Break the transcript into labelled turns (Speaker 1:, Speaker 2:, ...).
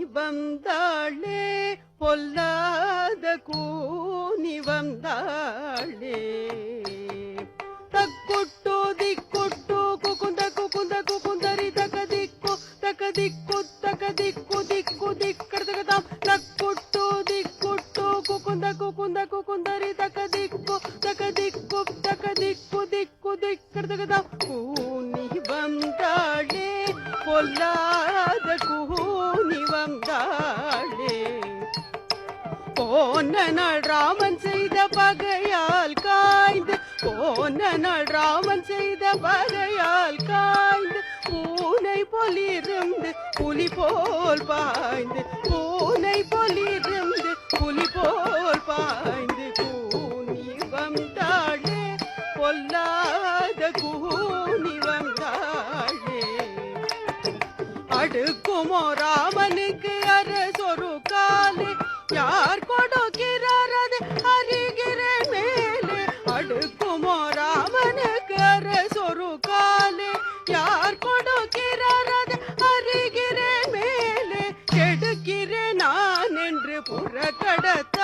Speaker 1: வந்தாளே பொல்லாத கூனி வந்தாளே தக்குட்டு திக்குட்டு குகுந்த குகுந்த குகுந்தரி தகதிக்கு தகதிக்கு தகதிக்கு திக்கு திக்கடதகதாம் தக்குட்டு திக்குட்டு குகுந்த குகுந்த குகுந்தரி தகதிக்கு தகதிக்கு தகதிக்கு திக்கு திக்கடதகதாம் கூனி வந்தாளே பொல்லாத கூனி வந்தாளே போன நாள் ராமன் செய்த பகையால் காய்ந்து போன நாள் ராமன் செய்த பகையால் காய்ந்து பூனை பொலிருந்து புலி போல் பாய்ந்து பூனை பொலிருந்து புலி போல் பாய்ந்து கூனி வந்தாளே பொல்லாத கூனி வந்தாளே அடுக்குமோ ராமனுக்கு அரசொரு காலே யார் கொடுக்கிறார் அது அறிகிறேன் மேலே அடுக்குமோ ராமனுக்கு அரசொரு காலே யார் கொடுக்கிறார் அது அறிகிறேன் மேலே கெடுக்கிறேன் நான் என்று புறக்கடத்த